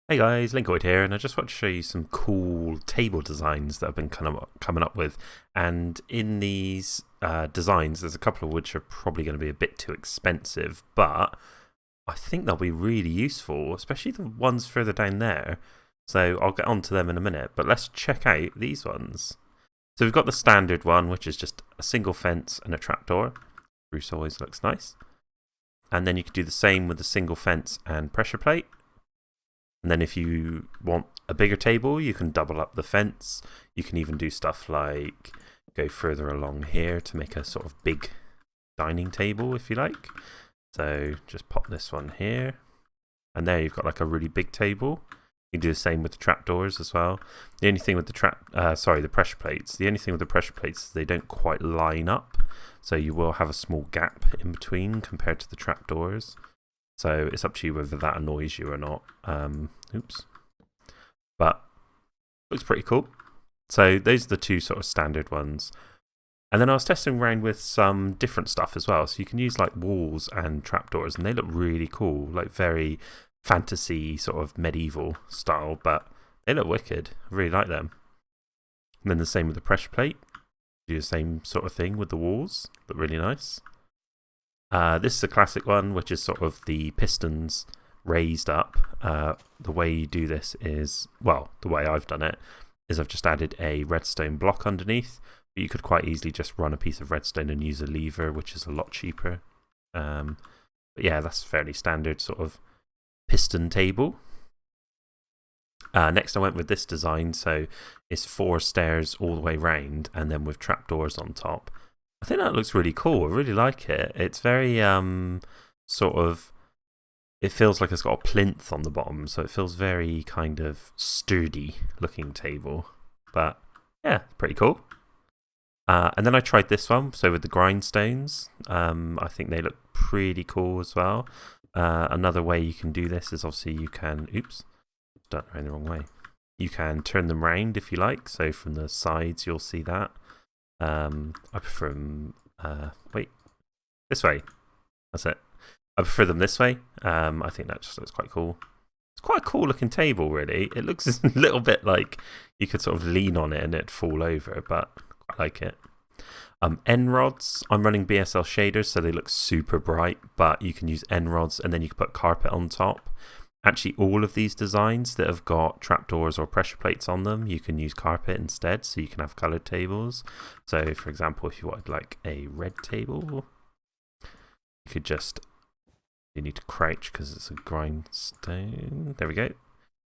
Hey guys, Linkoid here, and I just want to show you some cool table designs that I've been kind of coming up with. And in these designs, there's a couple of which are probably going to be a bit too expensive, but I think they'll be really useful, especially the ones further down there. So I'll get onto them in a minute, but let's check out these ones. So we've got the standard one, which is just a single fence and a trapdoor. Spruce always looks nice. And then you could do the same with the single fence and pressure plate. And then if you want a bigger table, you can double up the fence. You can even do stuff like go further along here to make a sort of big dining table, if you like. So just pop this one here. And there you've got like a really big table. You can do the same with the trapdoors as well. The only thing with the the pressure plates. The only thing with the pressure plates is they don't quite line up. So you will have a small gap in between compared to the trapdoors. So it's up to you whether that annoys you or not. Oops. But looks pretty cool. So those are the two sort of standard ones. And then I was testing around with some different stuff as well. So you can use like walls and trapdoors, and they look really cool, like very fantasy sort of medieval style, but they look wicked. I really like them. And then the same with the pressure plate. Do the same sort of thing with the walls. Look really nice. This is a classic one, which is sort of the pistons raised up. The way you do this is, well, the way I've done it is I've just added a redstone block underneath. But you could quite easily just run a piece of redstone and use a lever, which is a lot cheaper. But yeah, that's fairly standard sort of piston table. Next I went with this design, so it's 4 stairs all the way round and then with trapdoors on top. I think that looks really cool. I really like it. It's very sort of, it feels like it's got a plinth on the bottom, so it feels very kind of sturdy looking table. But yeah, pretty cool. And then I tried this one, so with the grindstones. I think they look pretty cool as well. Another way you can do this is obviously you can, oops, done it the wrong way. You can turn them round if you like, so from the sides you'll see that. I prefer them, wait, this way. That's it. I prefer them this way. I think that just looks quite cool. It's quite a cool looking table, really. It looks a little bit like you could sort of lean on it and it'd fall over, but I like it. End rods, I'm running BSL shaders, so they look super bright, but you can use end rods and then you can put carpet on top. Actually, all of these designs that have got trapdoors or pressure plates on them, you can use carpet instead, so you can have coloured tables. So, for example, if you wanted like a red table, you could just, you need to crouch because it's a grindstone. There we go.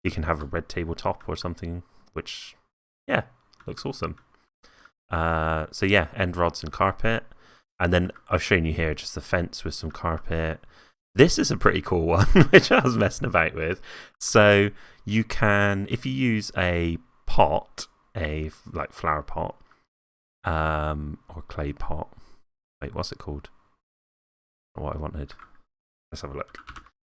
You can have a red tabletop or something, which, yeah, looks awesome. So yeah, end rods and carpet. And then I've shown you here just the fence with some carpet. This is a pretty cool one, which I was messing about with. So you can, if you use a pot, a like flower pot, or clay pot. Wait, what's it called? Not what I wanted. Let's have a look.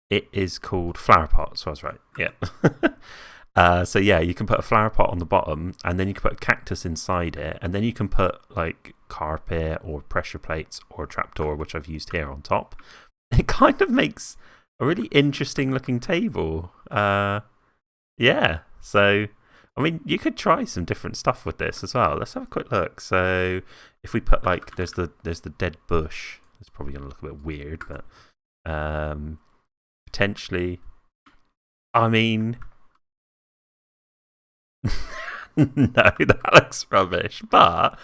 It is called flower pot, so I was right. Yeah. So yeah, you can put a flower pot on the bottom, and then you can put a cactus inside it, and then you can put like carpet or pressure plates or a trapdoor, which I've used here, on top. It kind of makes a really interesting looking table. Yeah, so I mean, you could try some different stuff with this as well. Let's have a quick look. So if we put like, there's the dead bush. It's probably going to look a bit weird, but potentially, I mean, no, that looks rubbish. But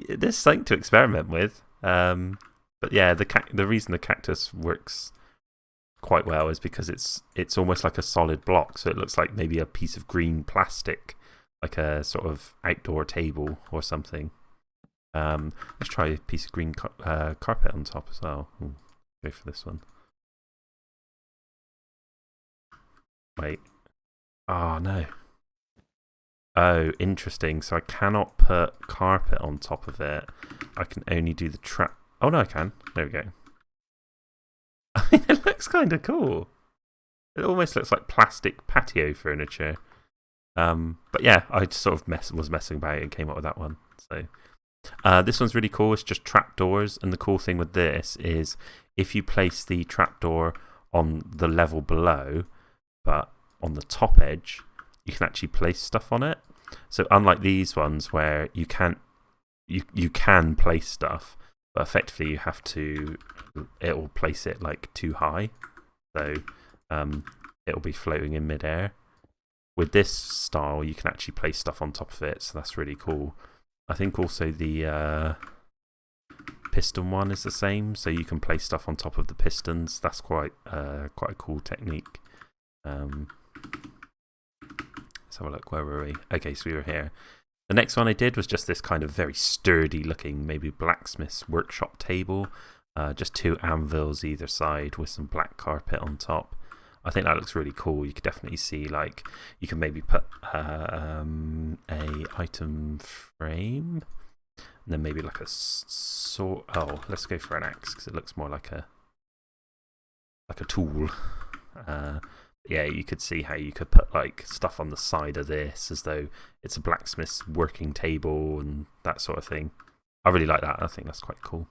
there's something to experiment with. But yeah, the reason the cactus works quite well is because it's almost like a solid block, so it looks like maybe a piece of green plastic, like a sort of outdoor table or something. Let's try a piece of green carpet on top as well. Ooh, go for this one. Wait. Oh no. Oh, interesting. So I cannot put carpet on top of it. I can only do the trap. Oh no, I can. There we go. I mean, it looks kind of cool. It almost looks like plastic patio furniture. But yeah, I just sort of was messing about it and came up with that one. So this one's really cool. It's just trapdoors, and the cool thing with this is if you place the trapdoor on the level below, but on the top edge, you can actually place stuff on it. So unlike these ones where you can't, you can place stuff, but effectively you have to, it will place it like too high, so it will be floating in midair. With this style, you can actually place stuff on top of it, so that's really cool. I think also the piston one is the same, so you can place stuff on top of the pistons. That's quite a cool technique. Let's have a look. Where were we? Okay, so we were here. The next one I did was just this kind of very sturdy looking, maybe blacksmith's workshop table. Just 2 anvils either side with some black carpet on top. I think that looks really cool. You could definitely see, like, you can maybe put a item frame, and then maybe like a sword. Oh, let's go for an axe because it looks more like a tool. Yeah, you could see how you could put like stuff on the side of this as though it's a blacksmith's working table and that sort of thing. I really like that. I think that's quite cool.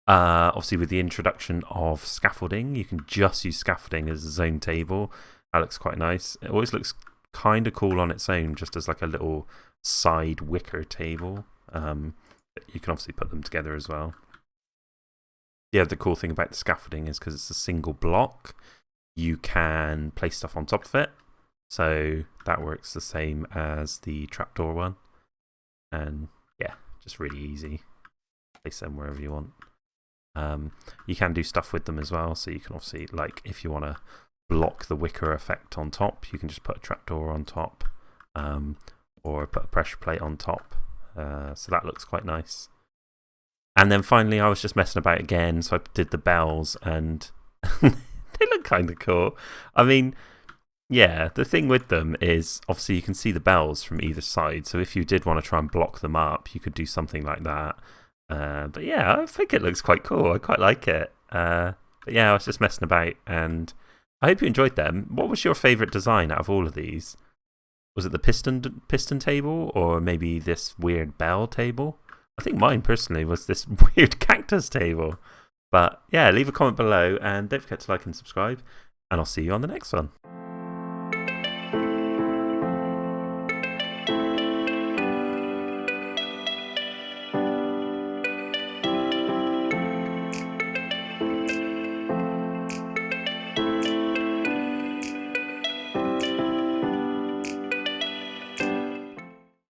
Obviously, with the introduction of scaffolding, you can just use scaffolding as its own table. That looks quite nice. It always looks kind of cool on its own, just as like a little side wicker table. You can obviously put them together as well. Yeah, the cool thing about the scaffolding is because it's a single block, you can place stuff on top of it. So that works the same as the trapdoor one. And yeah, just really easy. Place them wherever you want. You can do stuff with them as well. So you can obviously, like, if you want to block the wicker effect on top, you can just put a trapdoor on top, or put a pressure plate on top. So that looks quite nice. And then finally, I was just messing about again. So I did the bells, and they look kind of cool. I mean, yeah, the thing with them is obviously you can see the bells from either side. So if you did want to try and block them up, you could do something like that. But yeah, I think it looks quite cool. I quite like it. But yeah, I was just messing about, and I hope you enjoyed them. What was your favourite design out of all of these? Was it the piston table, or maybe this weird bell table? I think mine personally was this weird cactus table. But yeah, leave a comment below, and don't forget to like and subscribe, and I'll see you on the next one.